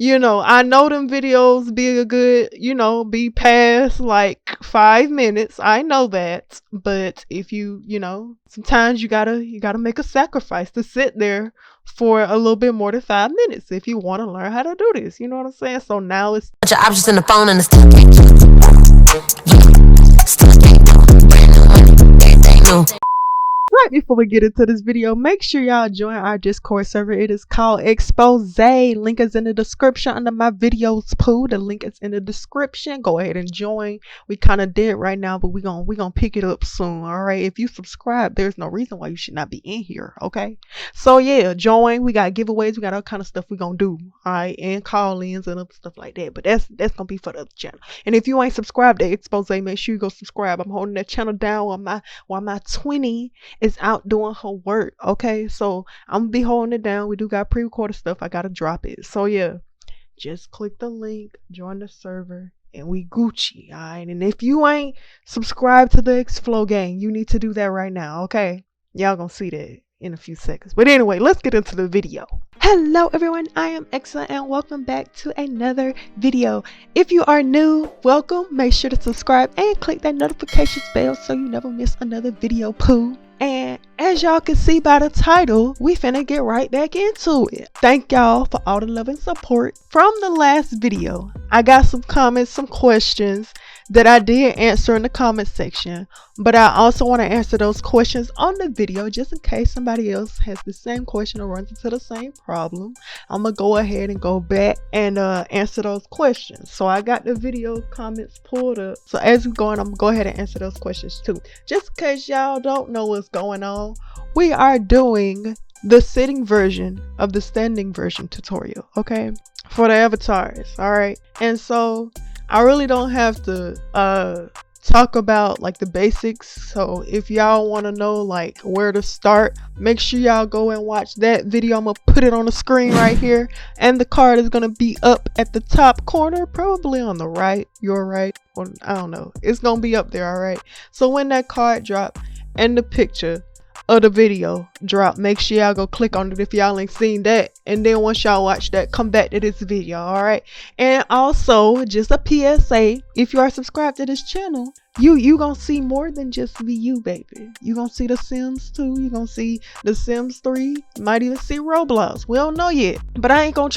I know them videos be a good, be past like 5 minutes. I know that. But if sometimes you gotta make a sacrifice to sit there for a little bit more than 5 minutes if you want to learn how to do this. You know what I'm saying? So now it's Bunch of options in the phone and the still can't do it. Still can't do it. Brand new money, everything new. right before we get into this video, make sure y'all join our Discord server. It is called Expose. Link is in the description under my videos pool. The link is in the description. Go ahead and join. We kind of dead right now, but we gonna pick it up soon. All right. If you subscribe, there's no reason why you should not be in here. Okay. So yeah, join. We got giveaways. We got all kind of stuff we gonna do. All right, and call-ins and other stuff like that. But that's gonna be for the other channel. And if you ain't subscribed to Expose, make sure you go subscribe. I'm holding that channel down while my 20 is out doing her work. Okay, so I'm gonna be holding it down. We do got pre-recorded stuff. I gotta drop it. So yeah, just click the link, join the server, and we Gucci. All right, and if you ain't subscribed to the X-Flow gang, you need to do that right now. Okay, y'all gonna see that in a few seconds. But anyway, let's get into the video. Hello everyone, I am Exa and welcome back to another video. If you are new, welcome. Make sure to subscribe and click that notifications bell so you never miss another video poo. And as y'all can see by the title, we finna get right back into it. Thank y'all for all the love and support from the last video. I got some comments, some questions that I did answer in the comment section, but I also want to answer those questions on the video just in case somebody else has the same question or runs into the same problem. I'm gonna go ahead and go back and answer those questions. So I got the video comments pulled up, so as we go on, I'm gonna go ahead and answer those questions too. Just in case y'all don't know what's going on, we are doing the sitting version of the standing version tutorial, okay, for the avatars. All right, and so I really don't have to talk about like the basics. So if y'all want to know like where to start, make sure y'all go and watch that video. I'm gonna put it on the screen right here, and the card is gonna be up at the top corner, probably on the right, your right, or I don't know, it's gonna be up there. All right, so when that card drop and the picture of the video drop, make sure y'all go click on it if y'all ain't seen that, and then once y'all watch that, come back to this video. All right, and also just a PSA, if you are subscribed to this channel, you gonna see more than just VU, baby. You gonna see the Sims 2, you gonna see the Sims 3, you might even see Roblox. We don't know yet, but I ain't gonna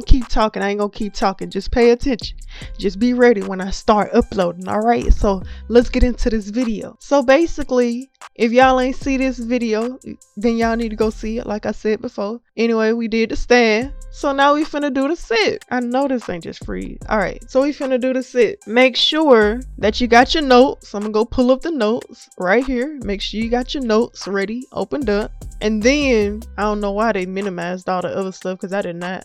keep talking. Just pay attention, just be ready when I start uploading. All right, so let's get into this video. So basically, if y'all ain't see this video, then y'all need to go see it like I said before. Anyway, we did the stand, so now we finna do the sit. I know this ain't just free. All right, so we finna do the sit. Make sure that you got your notes. I'm gonna go pull up the notes right here. Make sure you got your notes ready, opened up. And then I don't know why they minimized all the other stuff, because I did not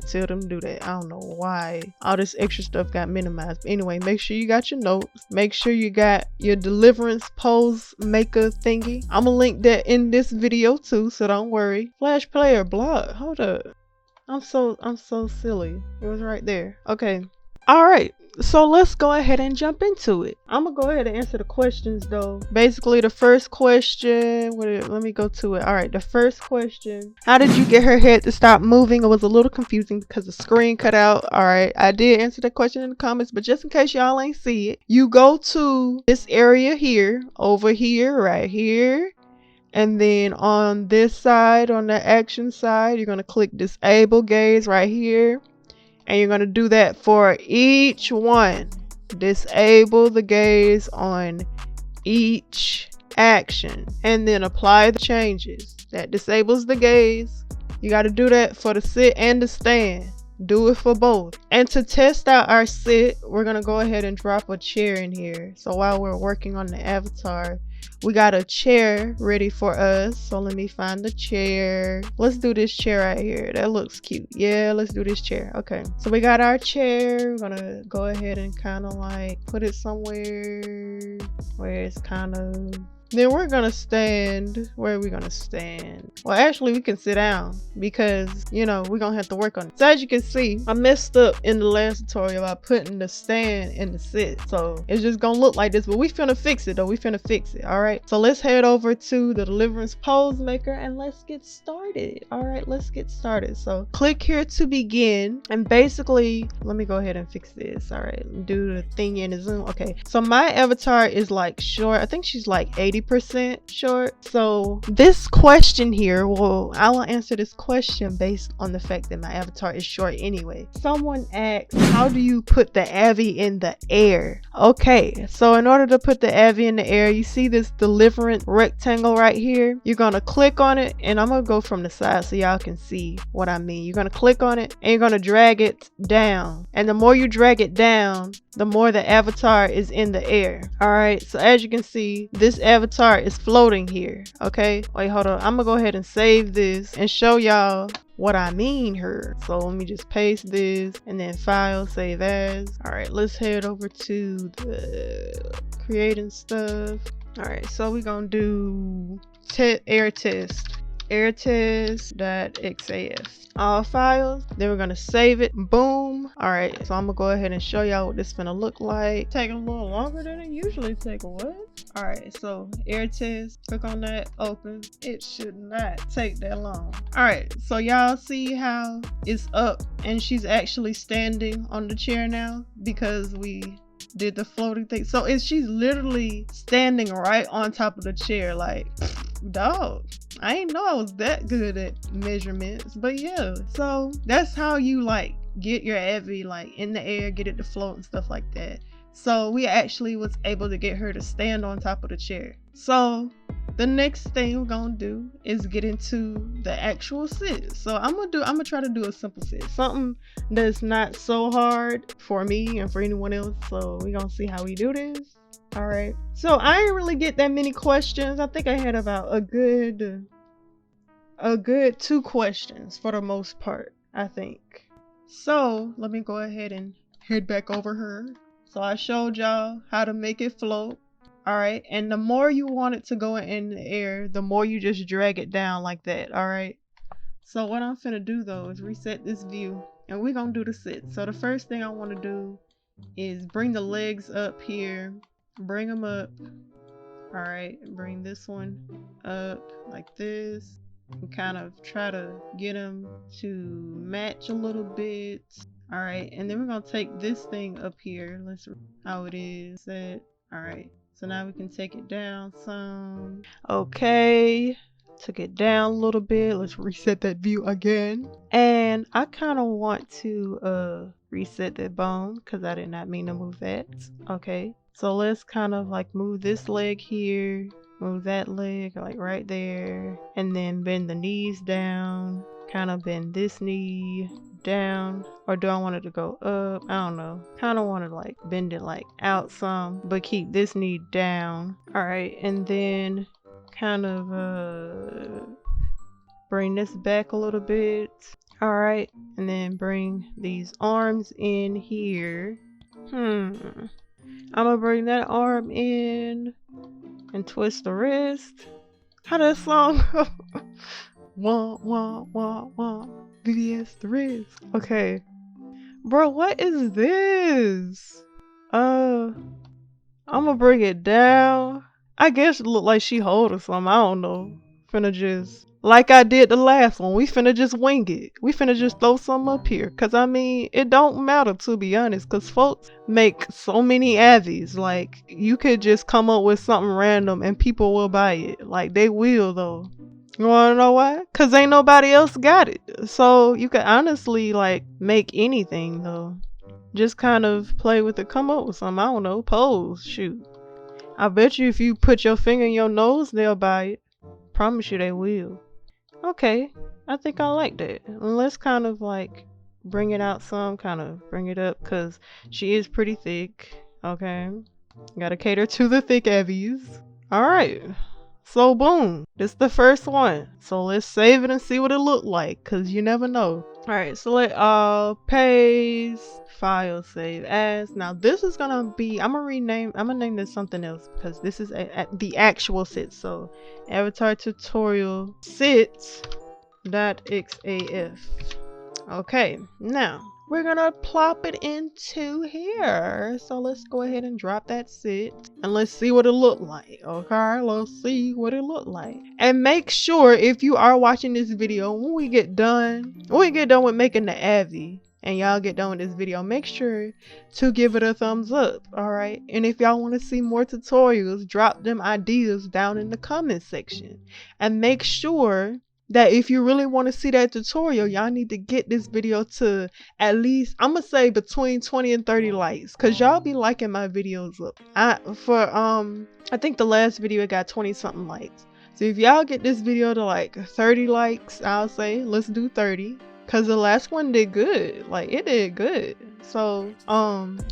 tell them to do that. I don't know why all this extra stuff got minimized. But anyway, make sure you got your notes. Make sure you got your deliverance pose maker thingy. I'm gonna link that in this video too, so don't worry. Flash player block. Hold up. I'm so silly. It was right there. Okay. All right. So let's go ahead and jump into it. I'm gonna go ahead and answer the questions though. Basically, the first question, let me go to it. All right, the first question: how did you get her head to stop moving? It was a little confusing because the screen cut out. All right, I did answer that question in the comments, but just in case y'all ain't see it, you go to this area here, over here, right here. And then on this side, on the action side, you're gonna click disable gaze right here. And you're going to do that for each one. Disable the gaze on each action. And then apply the changes. That disables the gaze. You got to do that for the sit and the stand. Do it for both. And to test out our sit, we're going to go ahead and drop a chair in here. So while we're working on the avatar, we got a chair ready for us. So let me find the chair. Let's do this chair right here. That looks cute. Yeah, let's do this chair. Okay, so we got our chair. We're gonna go ahead and kind of like put it somewhere where it's kind of Then we're gonna stand. Where are we gonna stand? Well, actually, we can sit down because, you know, we're gonna have to work on it. So as you can see, I messed up in the last tutorial by putting the stand in the sit. So it's just gonna look like this, but we finna fix it though. We finna fix it. All right. So let's head over to the deliverance pose maker and let's get started. All right, let's get started. So click here to begin. And basically, let me go ahead and fix this. All right, do the thing in the zoom. Okay. So my avatar is like short. I think she's like 80% short. So this question here, well, I will answer this question based on the fact that my avatar is short anyway. Someone asked, how do you put the Abby in the air? Okay, so in order to put the Abby in the air, you see this deliverance rectangle right here. You're gonna click on it, and I'm gonna go from the side so y'all can see what I mean. You're gonna click on it and you're gonna drag it down, and the more you drag it down, the more the avatar is in the air. All right, so as you can see, this avatar is floating here. Okay, wait, hold on, I'm gonna go ahead and save this and show y'all what I mean here. So let me just paste this and then file, save as. All right, let's head over to the creating stuff. All right, so we're gonna do air test test.xaf, all files. Then we're gonna save it. Boom. All right, so I'm gonna go ahead and show y'all what this is gonna look like. Take a little longer than it usually take. What? All right, so air test, click on that, open. It should not take that long. All right, so y'all see how it's up and she's actually standing on the chair now because we did the floating thing. So she's literally standing right on top of the chair. Like, dog, I ain't know I was that good at measurements, but yeah. So that's how you like get your Abby like in the air, get it to float and stuff like that. So we actually was able to get her to stand on top of the chair. So the next thing we're gonna do is get into the actual sit. So I'm gonna try to do a simple sit, something that's not so hard for me and for anyone else. So we're gonna see how we do this. All right, so I didn't really get that many questions. I think I had about a good 2 questions for the most part, I think. So let me go ahead and head back over her. So I showed y'all how to make it float. All right, and the more you want it to go in the air, the more you just drag it down like that. All right, so what I'm finna do though is reset this view and we're gonna do the sit. So the first thing I want to do is bring the legs up here, bring them up. All right, bring this one up like this and kind of try to get them to match a little bit. All right, and then we're gonna take this thing up here. Let's see how it is set. All right, so now we can take it down some. Okay, took it down a little bit. Let's reset that view again. And I kind of want to reset that bone because I did not mean to move that. Okay, so let's kind of like move this leg here, move that leg like right there, and then bend the knees down, kind of bend this knee down. Or do I want it to go up? I don't know. Kind of want to like bend it like out some, but keep this knee down. All right, and then kind of bring this back a little bit. All right, and then bring these arms in here. I'm gonna bring that arm in and twist the wrist. How that song go? Wah wah wah wah, VVS the wrist. Okay, bro, what is this? I'm gonna bring it down. I guess it look like she holding something. I don't know. Finna just, like I did the last one, we finna just wing it. We finna just throw something up here. Cause I mean, it don't matter to be honest. Cause folks make so many Abbies. Like, you could just come up with something random and people will buy it. Like, they will though. You wanna know why? Cause ain't nobody else got it. So you could honestly like make anything though. Just kind of play with it, come up with something. I don't know, pose, shoot. I bet you if you put your finger in your nose, they'll buy it. Promise you they will. Okay, I think I like that. And let's kind of like bring it out some, kind of bring it up, because she is pretty thick. Okay, gotta cater to the thick Abbies. Alright, so boom, this is the first one. So let's save it and see what it looked like, because you never know. All right, select all, paste, file, save as. Now this is gonna be, I'm gonna name this something else because this is the actual sit. So avatar tutorial sit.xaf. Okay, now we're gonna plop it into here. So let's go ahead and drop that sit and let's see what it look like. Okay, let's see what it look like. And make sure if you are watching this video, when we get done with making the Avi and y'all get done with this video, make sure to give it a thumbs up. All right, and if y'all want to see more tutorials, drop them ideas down in the comment section. And make sure that if you really want to see that tutorial, y'all need to get this video to at least, I'm gonna say between 20 and 30 likes, because y'all be liking my videos up. I think the last video it got 20 something likes. So if y'all get this video to like 30 likes, I'll say let's do 30, because the last one did good. Like, it did good. So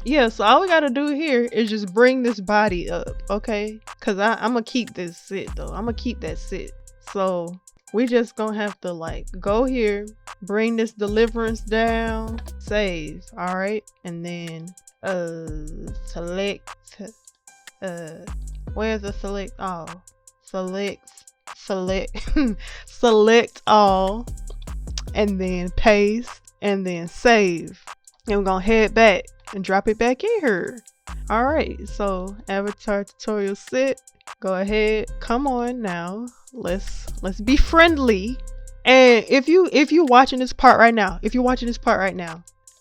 yeah, so all we gotta do here is just bring this body up, okay? Because I'm gonna keep this sit though. I'm gonna keep that sit. So we just gonna have to like go here, bring this deliverance down, save, all right, and then select where's the select all? Select all, and then paste, and then save. And we're gonna head back and drop it back in here. All right, so avatar tutorial sit. Go ahead, come on now. Let's be friendly. And if you watching this part right now,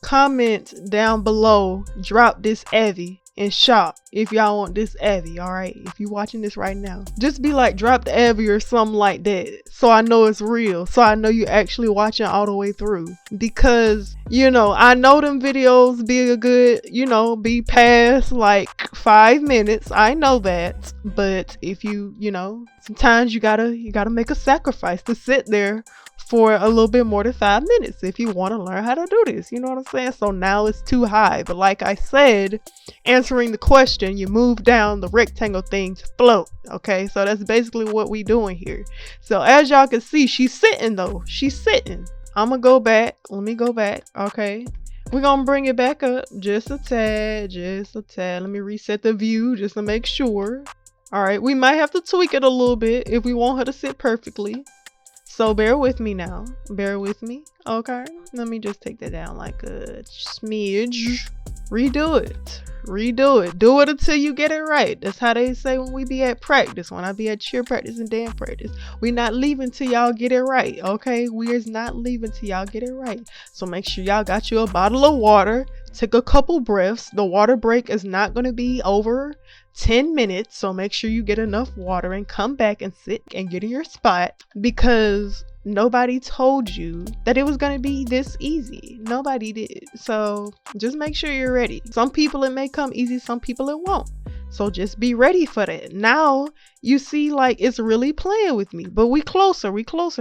comment down below, drop this Avi in shop if y'all want this Avi. All right, if you watching this right now, just be like, drop the Avi or something like that, so I know it's real, so I know you actually watching all the way through. Because you know, I know them videos be a good, you know, be past like 5 minutes, I know that. But if you know, sometimes you gotta make a sacrifice to sit there for a little bit more than 5 minutes if you want to learn how to do this. You know what I'm saying? So now it's too high, but like I said, answering the question, you move down the rectangle thing to float. Okay, so that's basically what we doing here. So as y'all can see, she's sitting though. She's sitting. I'm gonna go back. Let me go back. Okay, we're gonna bring it back up just a tad. Let me reset the view just to make sure. All right, we might have to tweak it a little bit if we want her to sit perfectly. So bear with me now. Bear with me. Okay, let me just take that down like a smidge. Redo it. Do it until you get it right. That's how they say when we be at practice. When I be at cheer practice and dance practice, we not leaving till y'all get it right. Okay, we is not leaving till y'all get it right. So make sure y'all got you a bottle of water. Take a couple breaths. The water break is not going to be over 10 minutes, so make sure you get enough water and come back and sit and get in your spot, because nobody told you that it was going to be this easy. Nobody did. So just make sure you're ready. Some people it may come easy, some people it won't. So just be ready for that. Now you see, like, it's really playing with me, but we closer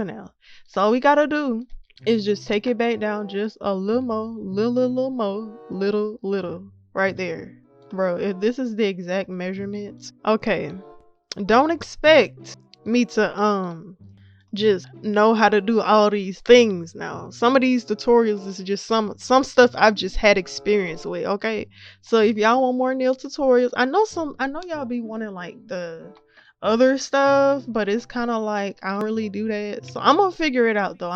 now. So all we gotta do is just take it back down just a little more, little right there. Bro, if this is the exact measurements, okay, don't expect me to just know how to do all these things now. Some of these tutorials is just some stuff I've just had experience with. Okay, so if y'all want more nail tutorials, I know y'all be wanting like the other stuff, but it's kind of like I don't really do that. So I'm gonna figure it out though.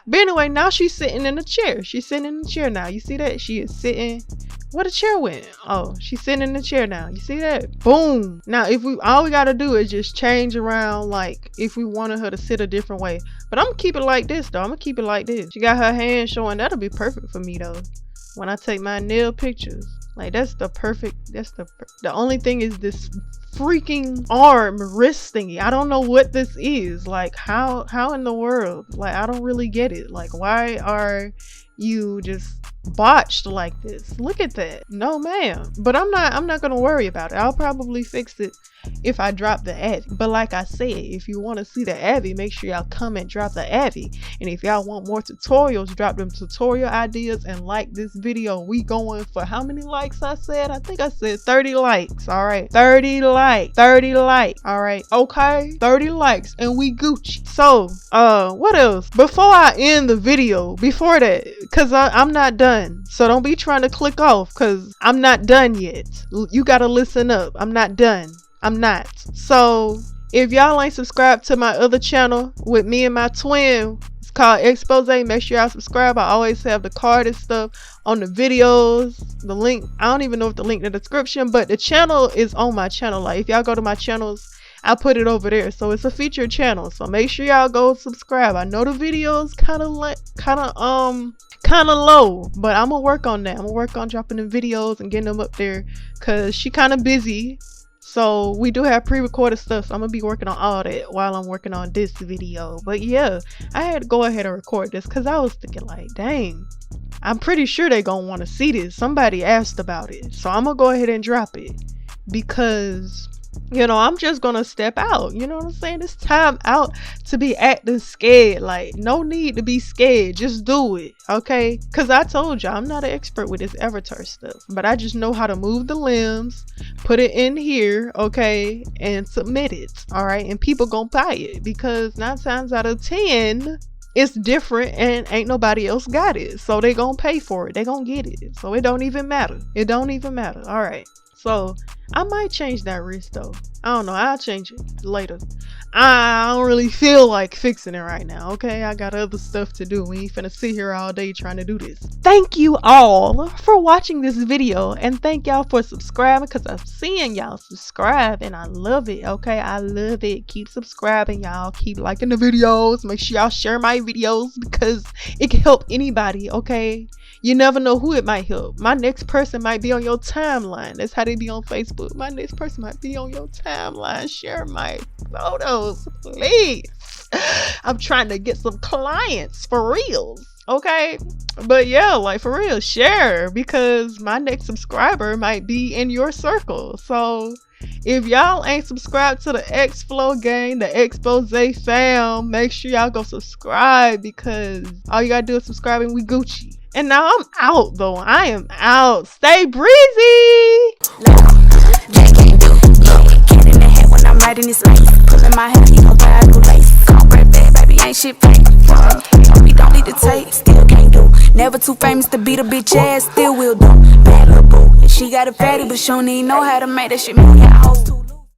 But anyway, now she's sitting in the chair. She's sitting in the chair now. You see that? She is sitting. Where the chair went? Oh, she's sitting in the chair now. You see that? Boom. Now if all we gotta do is just change around, like if we wanted her to sit a different way. But I'm gonna keep it like this though. I'm gonna keep it like this. She got her hand showing. That'll be perfect for me though, when I take my nail pictures. Like that's the only thing is this freaking wrist thingy. I don't know what this is. Like how in the world? Like I don't really get it. Like why are you just botched like this. Look at that. No ma'am. But I'm not gonna worry about it. I'll probably fix it if I drop the Abby. But like I said, if you want to see the Abby, make sure y'all comment, drop the Abby. And if y'all want more tutorials, drop them tutorial ideas and like this video. We going for how many likes I said? I think I said 30 likes. All right, 30 likes, 30 likes. All right, okay, 30 likes and we Gucci. So what else before I end the video? Before that, because I'm not done, so don't be trying to click off because I'm not done yet. You gotta listen up. I'm not done. I'm not. So if y'all ain't subscribed to my other channel with me and my twin, it's called Expose. Make sure y'all subscribe. I always have the card and stuff on the videos, the link. I don't even know if the link in the description, but the channel is on my channel. Like if y'all go to my channels, I put it over there. So it's a featured channel, so make sure y'all go subscribe. I know the videos kind of low, but I'm gonna work on that. I'm gonna work on dropping the videos and getting them up there because she kind of busy. So we do have pre-recorded stuff, so I'm gonna be working on all that while I'm working on this video. But yeah, I had to go ahead and record this because I was thinking like, dang, I'm pretty sure they gonna want to see this. Somebody asked about it, so I'm gonna go ahead and drop it because, you know, I'm just gonna step out. You know what I'm saying? It's time out to be acting scared. Like, no need to be scared. Just do it, okay? Because I told you, I'm not an expert with this avatar stuff, but I just know how to move the limbs, put it in here, okay, and submit it, all right? And people gonna buy it because 9 times out of 10, it's different and ain't nobody else got it. So they gonna pay for it. They gonna get it. So it don't even matter. It don't even matter, all right? So I might change that wrist though. I don't know. I'll change it later. I don't really feel like fixing it right now. Okay, I got other stuff to do. We ain't finna sit here all day trying to do this. Thank you all for watching this video, and thank y'all for subscribing because I'm seeing y'all subscribe and I love it. Okay, I love it. Keep subscribing, y'all. Keep liking the videos. Make sure y'all share my videos because it can help anybody. Okay. You never know who it might help. My next person might be on your timeline. That's how they be on Facebook. My next person might be on your timeline. Share my photos, please. I'm trying to get some clients for real. Okay? But yeah, like for real, share because my next subscriber might be in your circle. So if y'all ain't subscribed to the X-Flow gang, the Expose fam, make sure y'all go subscribe because all you gotta do is subscribe and we Gucci. And now I'm out though. I am out. Stay breezy. That can't do. Yeah, cat in the hat when I'm riding this lace. Pulling my hair, you know where I do lace. Cornbread bad, baby, ain't shit fake. We don't need to take, still can't do. Never too famous to beat a bitch ass, still will do. Bad little boo. And she got a fatty, but she don't even know how to make that shit move. Yeah, hoes too.